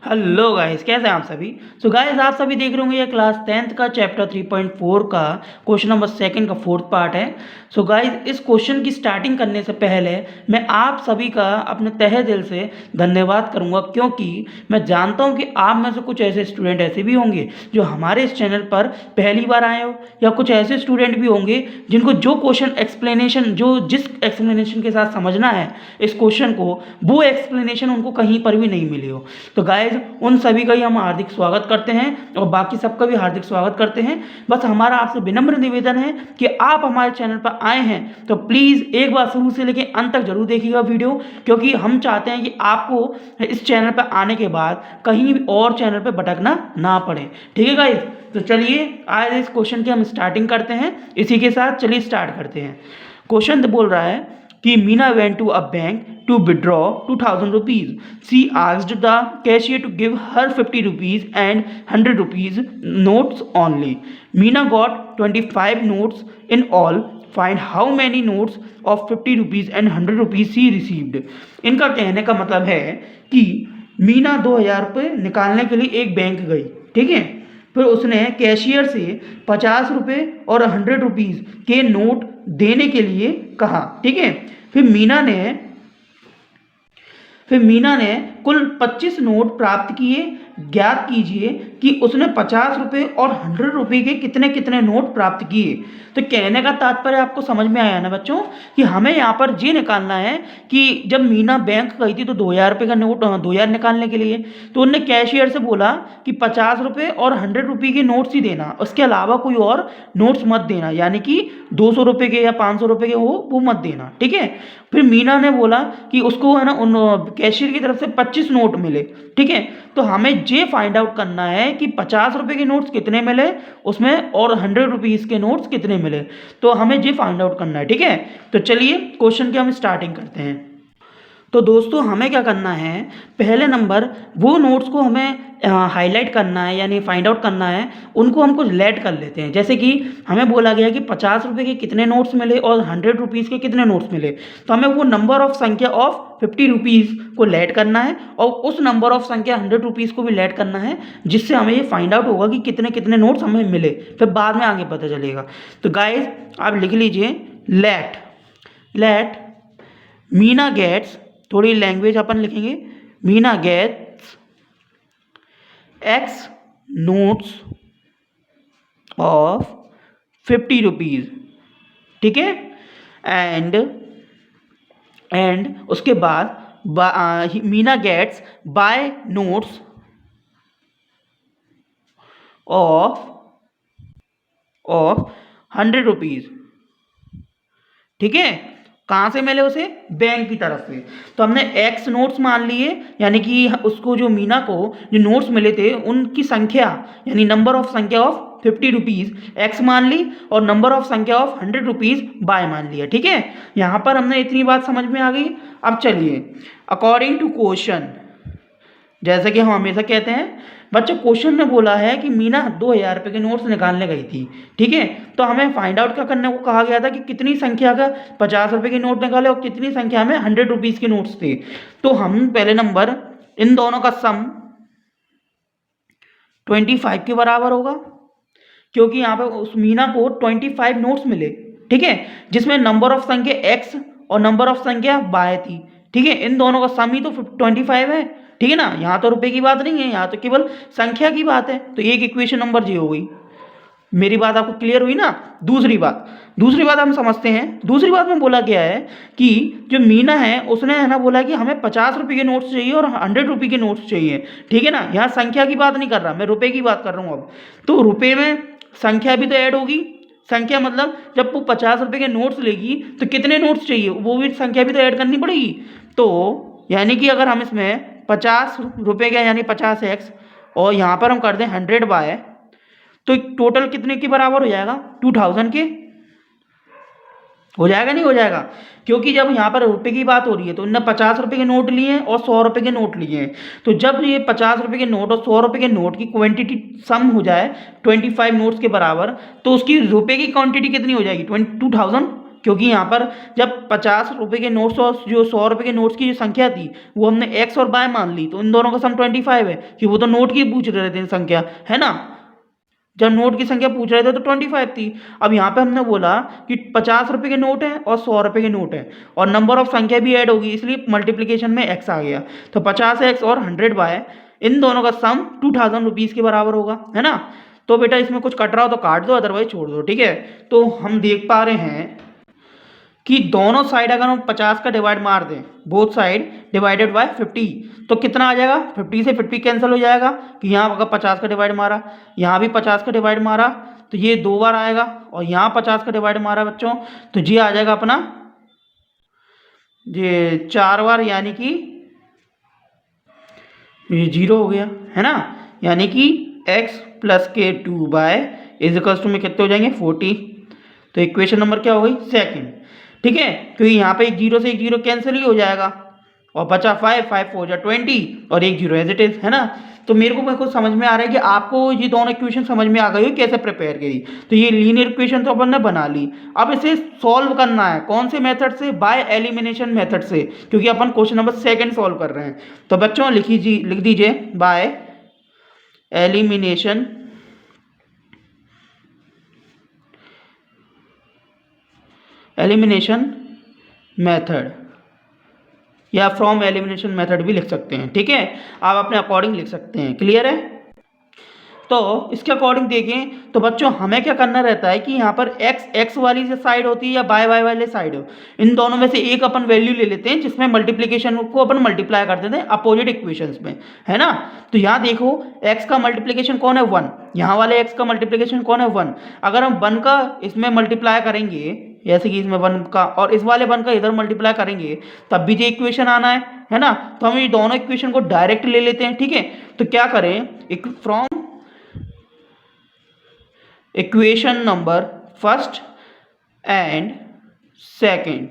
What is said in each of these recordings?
Hello guys, कैसे हैं आप सभी। सो गाइस, आप सभी देख रहे होंगे ये क्लास 10th का चैप्टर 3.4 का क्वेश्चन नंबर सेकंड का फोर्थ पार्ट है। सो गाइस, इस क्वेश्चन की स्टार्टिंग करने से पहले मैं आप सभी का अपने तहे दिल से धन्यवाद करूंगा, क्योंकि मैं जानता हूं कि आप में से कुछ ऐसे स्टूडेंट ऐसे भी होंगे जो हमारे इस चैनल पर पहली बार आए हो, या कुछ ऐसे स्टूडेंट भी होंगे जिनको जो क्वेश्चन एक्सप्लेनेशन जिस एक्सप्लेनेशन के साथ समझना है इस क्वेश्चन को, वो एक्सप्लेनेशन उनको कहीं पर भी नहीं मिली हो। तो गाइस, उन सभी का ही हम हार्दिक स्वागत करते हैं और बाकी सबका भी हार्दिक स्वागत करते हैं। बस हमारा आपसे विनम्र निवेदन है कि आप हमारे चैनल पर आए हैं तो प्लीज़ एक बार शुरू से लेकर अंत तक जरूर देखिएगा वीडियो, क्योंकि हम चाहते हैं कि आपको इस चैनल पर आने के बाद कहीं और चैनल पर भटकना ना पड़े। ठीक है गाइस, तो चलिए आज इस क्वेश्चन की हम स्टार्टिंग करते हैं। इसी के साथ चलिए स्टार्ट करते हैं। क्वेश्चन बोल रहा है कि Meena went to a bank to withdraw 2000 rupees. She asked the cashier to give her 50 rupees and 100 rupees notes only. Meena got 25 notes in all. Find how many notes of 50 rupees and 100 rupees she received. इनका कहने का मतलब है कि मीना 2000 रुपये निकालने के लिए एक बैंक गई, ठीक है। फिर उसने कैशियर से 50 रुपये और 100 रुपीज़ के नोट देने के लिए कहा, ठीक है। फिर मीना ने कुल 25 नोट प्राप्त किए। ज्ञात कीजिए कि उसने 50 रुपये और 100 रुपये के कितने कितने नोट प्राप्त किए। तो कहने का तात्पर्य आपको समझ में आया ना बच्चों, कि हमें यहाँ पर ये निकालना है कि जब मीना बैंक गई थी तो 2000 रुपये का नोट 2000 निकालने के लिए तो उनने कैशियर से बोला कि 50 रुपये और 100 रुपये के नोट्स ही देना, उसके अलावा कोई और नोट्स मत देना, यानी कि 200 रुपये के या 500 रुपये के हो वो मत देना, ठीक है। फिर मीना ने बोला कि उसको है ना उन कैशियर की तरफ से 25 नोट मिले, ठीक है। तो हमें ये फाइंड आउट करना है कि 50 रुपये के नोट्स कितने मिले उसमें और 100 रुपीज़ के नोट्स कितने मिले, तो हमें ये फाइंड आउट करना है, ठीक है। तो चलिए क्वेश्चन की हम स्टार्टिंग करते हैं। तो दोस्तों हमें क्या करना है, पहले नंबर वो नोट्स को हमें हाईलाइट करना है, यानी फाइंड आउट करना है, उनको हम कुछ लेट कर लेते हैं। जैसे कि हमें बोला गया कि 50 रुपये के कितने नोट्स मिले और 100 रुपीज़ के कितने नोट्स मिले, तो हमें वो नंबर ऑफ संख्या ऑफ 50 रुपीज़ को लेट करना है और उस नंबर ऑफ संख्या 100 रुपीज़ को भी लेट करना है, जिससे हमें ये फाइंड आउट होगा कि कितने कितने नोट्स हमें मिले, फिर बाद में आगे पता चलेगा। तो गाइज आप लिख लीजिए लेट मीना गेट्स, थोड़ी लैंग्वेज अपन लिखेंगे, Meena gets x notes of 50 rupees, ठीक है। एंड उसके बाद Meena gets by notes of 100 rupees, ठीक है। कहाँ से मिले उसे, बैंक की तरफ से। तो हमने एक्स नोट्स मान लिए, यानी कि उसको जो मीना को जो नोट्स मिले थे उनकी संख्या यानी नंबर ऑफ संख्या ऑफ 50 रुपीज़ एक्स मान ली और नंबर ऑफ संख्या ऑफ 100 रुपीज़ बाय मान लिया, ठीक है। यहाँ पर हमने इतनी बात समझ में आ गई। अब चलिए अकॉर्डिंग टू क्वेश्चन, जैसे कि हम हमेशा कहते हैं बच्चों, क्वेश्चन में बोला है कि मीना 2000 रुपये के नोट्स निकालने गई थी, ठीक है। तो हमें फाइंड आउट क्या करने को कहा गया था कि कितनी संख्या का 50 रुपये के नोट निकाले और कितनी संख्या में 100 रुपीज़ के नोट्स थे। तो हम पहले नंबर इन दोनों का सम 25 के बराबर होगा, क्योंकि यहाँ पे उस मीना को 25 नोट्स मिले, ठीक है, जिसमें नंबर ऑफ संख्या एक्स और नंबर ऑफ संख्या बाय थी, ठीक है। इन दोनों का सम ही तो 25 है, ठीक है ना। यहाँ तो रुपए की बात नहीं है, यहाँ तो केवल संख्या की बात है। तो एक इक्वेशन नंबर जी हो गई। मेरी बात आपको क्लियर हुई ना। दूसरी बात हम समझते हैं। दूसरी बात में बोला गया है कि जो मीना है उसने है ना बोला कि हमें 50 रुपये के नोट्स चाहिए और 100 रुपये के नोट्स चाहिए, ठीक है ना। यहाँ संख्या की बात नहीं कर रहा मैं, रुपये की बात कर रहा हूँ। अब तो रुपये में संख्या भी तो ऐड होगी। संख्या मतलब जब वो 50 रुपये के नोट्स लेगी तो कितने नोट्स चाहिए, वो भी संख्या भी तो ऐड करनी पड़ेगी। तो यानी कि अगर हम इसमें 50 रुपये का यानी 50x और यहाँ पर हम कर दें 100 बाय, तो टोटल कितने के बराबर हो जाएगा, 2000 के हो जाएगा, नहीं हो जाएगा। क्योंकि जब यहाँ पर रुपये की बात हो रही है तो इन्होंने 50 रुपये के नोट लिए हैं और 100 रुपये के नोट लिए हैं। तो जब ये 50 रुपये के नोट और 100 रुपये के नोट की क्वांटिटी सम हो जाए 25 नोट्स के बराबर, तो उसकी रुपये की क्वांटिटी कितनी हो जाएगी, 2000 क्योंकि यहाँ पर जब 50 रुपये के नोट्स और जो 100 रुपये के नोट्स की जो संख्या थी वो हमने एक्स और वाई मान ली, तो इन दोनों का सम 25 है कि वो तो नोट की पूछ रहे थे संख्या, है ना। जब नोट की संख्या पूछ रहे थे तो 25 थी। अब यहाँ पे हमने बोला कि 50 रुपये के नोट है और 100 रुपये के नोट है और नंबर ऑफ संख्या भी ऐड होगी, इसलिए मल्टीप्लीकेशन में एक्स आ गया। तो 50x और 100y इन दोनों का सम 2000 रुपीज़ के बराबर होगा, है ना। तो बेटा इसमें कुछ कट रहा हो तो काट दो, अदरवाइज छोड़ दो, ठीक है। तो हम देख पा रहे हैं कि दोनों साइड अगर हम 50 का डिवाइड मार दें, बोथ साइड डिवाइडेड बाय 50, तो कितना आ जाएगा, 50 से 50 कैंसिल हो जाएगा कि यहाँ अगर 50 का डिवाइड मारा, यहाँ भी 50 का डिवाइड मारा तो ये 2 बार आएगा, और यहाँ 50 का डिवाइड मारा बच्चों तो ये आ जाएगा अपना ये 4 बार, यानी कि ये 0 हो गया, है ना। यानी कि x प्लस के 2 इज इक्वल्स टू में कितने हो जाएंगे 40। तो इक्वेशन नंबर क्या हो गई, सेकंड, ठीक है, क्योंकि यहाँ पे एक 0 से एक 0 कैंसिल ही हो जाएगा और बचा 5, 5 4 जा 20 और एक 0 एज इट इज, है ना। तो मेरे को समझ में आ रहा है कि आपको ये दोनों इक्वेशन समझ में आ गई हो कैसे प्रिपेयर करी। तो ये लीनियर इक्वेशन तो अपन ने बना ली, अब इसे सॉल्व करना है कौन से मेथड से, बाय एलिमिनेशन मेथड से, क्योंकि अपन क्वेश्चन नंबर सेकंड सॉल्व कर रहे हैं। तो बच्चों लिख दीजिए बाय एलिमिनेशन मेथड या फ्रॉम एलिमिनेशन मेथड भी लिख सकते हैं, ठीक है। आप अपने अकॉर्डिंग लिख सकते हैं, क्लियर है। तो इसके अकॉर्डिंग देखें तो बच्चों हमें क्या करना रहता है कि यहाँ पर x वाली जो साइड होती है या y वाले साइड हो, इन दोनों में से एक अपन वैल्यू ले लेते हैं जिसमें मल्टीप्लिकेशन को अपन मल्टीप्लाई कर देते हैं अपोजिट इक्वेशंस में, है ना। तो यहाँ देखो x का मल्टीप्लिकेशन कौन है 1, यहाँ वाले x का मल्टीप्लिकेशन कौन है 1। अगर हम 1 का इसमें मल्टीप्लाई करेंगे, जैसे कि इसमें 1 का और इस वाले 1 का इधर मल्टीप्लाई करेंगे, तब भी जो इक्वेशन आना है ना। तो हम ये दोनों इक्वेशन को डायरेक्ट ले लेते हैं, ठीक है। तो क्या करें, from equation number first and second,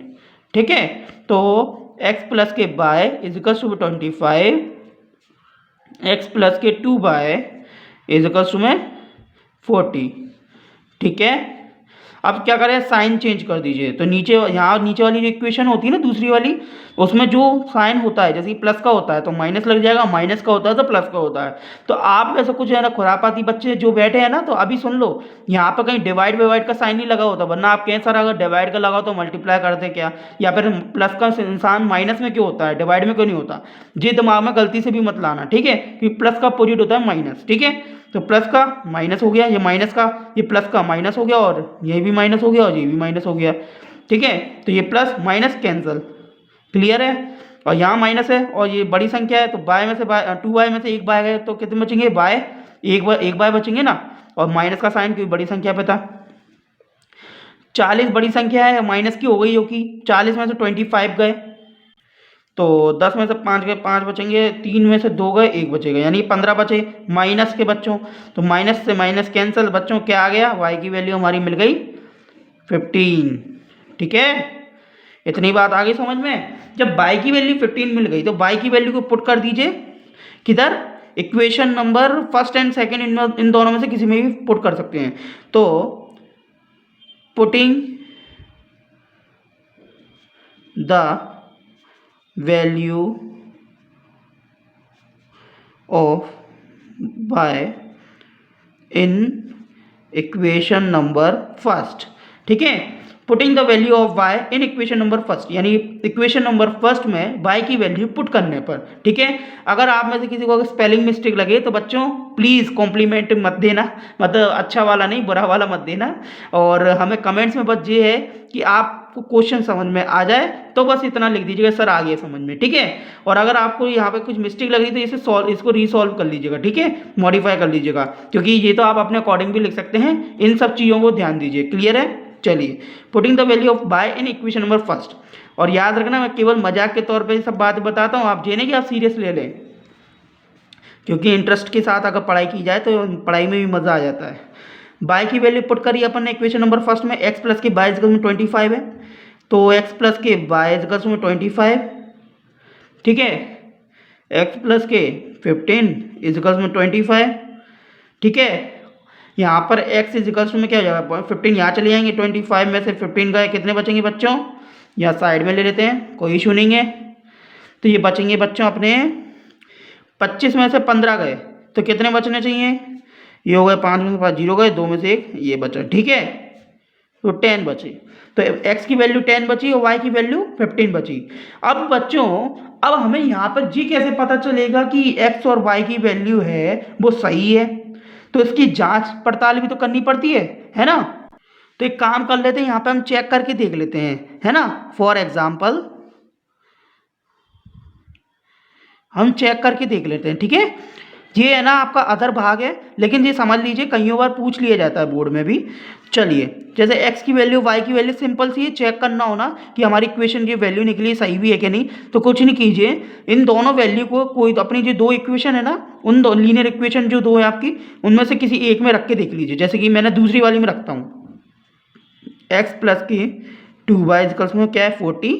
ठीक है। तो x प्लस के by is equals to 25, x plus के 2 बाय इज इक्वल्स टू में 40, ठीक है। अब क्या करें, साइन चेंज कर दीजिए। तो नीचे यहाँ नीचे वाली जो इक्वेशन होती है ना दूसरी वाली, उसमें जो साइन होता है जैसे कि प्लस का होता है तो माइनस लग जाएगा, माइनस का होता है तो प्लस का होता है। तो आप ऐसा कुछ है ना खुरापाती बच्चे जो बैठे हैं ना, तो अभी सुन लो, यहाँ पर कहीं डिवाइड विवाइड का साइन नहीं लगा होता, वरना आप कहें सर अगर डिवाइड का लगा तो मल्टीप्लाई करते क्या, या फिर प्लस का इंसान माइनस में क्यों होता है, डिवाइड में क्यों नहीं होता। ये दिमाग में गलती से भी मत लाना, ठीक है, कि प्लस का अपोजिट होता है माइनस, ठीक है। तो प्लस का माइनस हो गया, ये माइनस का ये प्लस का माइनस हो गया, और ये भी माइनस हो गया और ये भी माइनस हो गया, ठीक है। तो ये प्लस माइनस कैंसिल, क्लियर है। और यहाँ माइनस है और ये बड़ी संख्या है, तो बाय में से 2y में से एक बाय गए तो कितने बचेंगे, बाय एक बाय बचेंगे ना। और माइनस का साइन क्योंकि बड़ी संख्या पे था। 40 बड़ी संख्या है, माइनस की हो गई होगी, 40 में से 25 गए तो 10 में से 5 गए, 5 बचेंगे, 3 में से 2 गए, 1 बचेगा, यानी 15 बचे माइनस के बच्चों। तो माइनस से माइनस कैंसिल, बच्चों क्या आ गया, y की वैल्यू हमारी मिल गई 15, ठीक है। इतनी बात आ गई समझ में। जब y की वैल्यू 15 मिल गई तो y की वैल्यू को पुट कर दीजिए किधर, equation number first and second, इन दोनों में से किसी में भी पुट कर सकते हैं। तो putting the value of y in equation number first, ठीक है। Putting the value of y in equation number first, यानी इक्वेशन नंबर फर्स्ट में y की वैल्यू पुट करने पर, ठीक है। अगर आप में से किसी को अगर स्पेलिंग मिस्टेक लगे तो बच्चों प्लीज़ कॉम्प्लीमेंट मत देना, मतलब अच्छा वाला नहीं बुरा वाला मत देना। और हमें कमेंट्स में बस ये है कि आपको क्वेश्चन समझ में आ जाए तो बस इतना लिख दीजिएगा सर आ गया समझ में, ठीक है। और अगर आपको यहाँ पे कुछ मिस्टेक लग रही तो इसको रीसॉल्व कर लीजिएगा, ठीक है, मॉडिफाई कर लीजिएगा, क्योंकि ये तो आप अपने अकॉर्डिंग भी लिख सकते हैं। इन सब चीज़ों को ध्यान दीजिए, क्लियर है। चलिए, putting the value of y in equation number first. और याद रखना मैं केवल मजाक के तौर पे सब बात बताता हूँ, आप ये नहीं कि आप सीरियस ले लें, क्योंकि इंटरेस्ट के साथ अगर पढ़ाई की जाए तो पढ़ाई में भी मज़ा आ जाता है। y की वैल्यू पुट करी अपन ने इक्वेशन नंबर फर्स्ट में, x प्लस के y इक्वल में 25 है, तो x प्लस के y इक्वल में 25, ठीक है। x प्लस के 15 इक्वल में 25, ठीक है। यहाँ पर x इजिकल्स में क्या हो जाएगा 15, यहाँ चले जाएंगे 25 में से 15 गए, कितने बचेंगे बच्चों, यहाँ साइड में ले लेते हैं, कोई इशू नहीं है। तो ये बचेंगे बच्चों अपने 25 में से 15 गए तो कितने बचने चाहिए, ये हो गए 5 में से 5 जीरो गए, 2 में से 1 ये बचा, ठीक है। तो 10 बचे, तो x की वैल्यू 10 बची और y की वैल्यू 15 बची। अब बच्चों अब हमें यहाँ पर जी कैसे पता चलेगा कि x और y की वैल्यू है वो सही है, तो इसकी जांच पड़ताल भी तो करनी पड़ती है ना। तो एक काम कर लेते हैं, यहाँ पे हम चेक करके देख लेते हैं, है ना। फॉर एग्जाम्पल हम चेक करके देख लेते हैं, ठीक है। ये है ना आपका अदर भाग है, लेकिन ये समझ लीजिए कई बार पूछ लिया जाता है बोर्ड में भी। चलिए, जैसे x की वैल्यू y की वैल्यू, सिंपल सी चेक करना हो ना कि हमारी इक्वेशन की वैल्यू निकली सही भी है कि नहीं। तो कुछ नहीं कीजिए, इन दोनों वैल्यू को कोई अपनी जो दो इक्वेशन है ना, उन दो लीनियर इक्वेशन जो दो है आपकी, उनमें से किसी एक में रख के देख लीजिए। जैसे कि मैंने दूसरी वाली में रखता हूँ, x प्लस की 2y इक्वल्स में क्या है 40,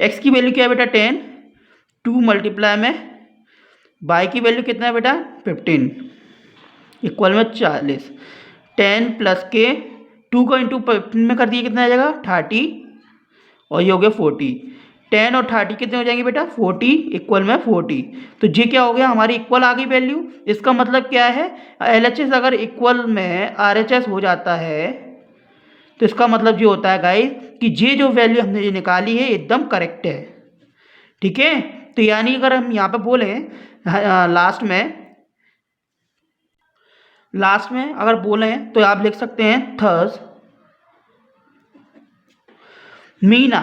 x की वैल्यू क्या है बेटा 10, 2 मल्टीप्लाई में y की वैल्यू कितना है बेटा 15 इक्वल में 40, 10 प्लस के 2 को इंटू 15 में कर दिए कितना आ जाएगा 30, और ये हो गया 40। 10 और 30 कितने हो जाएंगे बेटा 40 इक्वल में 40। तो ये क्या हो गया हमारी इक्वल आ गई वैल्यू। इसका मतलब क्या है, LHS अगर इक्वल में RHS हो जाता है तो इसका मतलब ये होता है गाइस कि ये जो वैल्यू हमने ये निकाली है एकदम करेक्ट है, ठीक है। तो यानी अगर हम यहाँ पे बोले लास्ट में अगर बोले तो आप लिख सकते हैं थर्स मीना,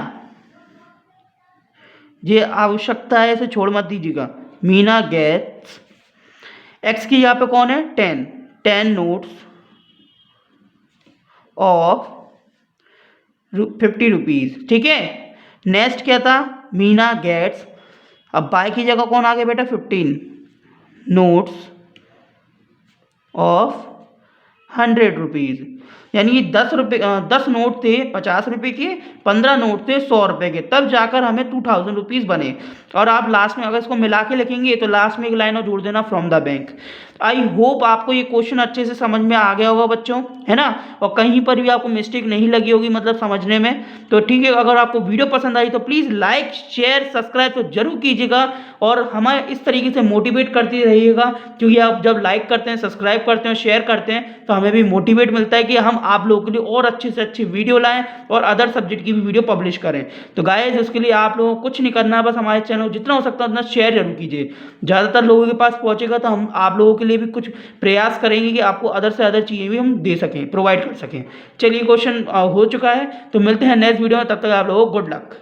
ये आवश्यकता है इसे छोड़ मत दीजिएगा, मीना गेट्स, एक्स की यहाँ पे कौन है 10 नोट्स ऑफ 50 रुपीज़, ठीक है। नेक्स्ट क्या था, मीना गेट्स, अब बाय की जगह कौन आ गया बेटा 15 नोट्स ऑफ 100 रुपीज़, यानी ये 10 नोट थे 50 रुपये के, 15 नोट थे 100 रुपये के, तब जाकर हमें 2000 रुपीज़ बने। और आप लास्ट में अगर इसको मिला के लिखेंगे तो लास्ट में एक लाइन और जोड़ देना from the bank. I hope आपको ये क्वेश्चन अच्छे से समझ में आ गया होगा बच्चों, है ना, और कहीं पर भी आपको मिस्टेक नहीं लगी होगी मतलब समझने में। तो ठीक है, अगर आपको वीडियो पसंद आई तो प्लीज़ लाइक शेयर सब्सक्राइब तो जरूर कीजिएगा और हमें इस तरीके से मोटिवेट करते रहिएगा, क्योंकि आप जब लाइक करते हैं सब्सक्राइब करते हैं शेयर करते हैं तो हमें भी मोटिवेट मिलता है कि हम आप लोगों के लिए और अच्छे से अच्छी वीडियो लाएं और अदर सब्जेक्ट की भी वीडियो पब्लिश करें। तो गाइस उसके लिए आप लोगों को कुछ नहीं करना है, बस हमारे चैनल जितना हो सकता है उतना शेयर जरूर कीजिए, ज़्यादातर लोगों के पास पहुंचेगा तो हम आप लोगों के लिए भी कुछ प्रयास करेंगे कि आपको अदर से अदर चीज़ें भी हम दे सकें, प्रोवाइड कर सकें। चलिए क्वेश्चन हो चुका है, तो मिलते हैं नेक्स्ट वीडियो में, तब तक आप लोगों को गुड लक।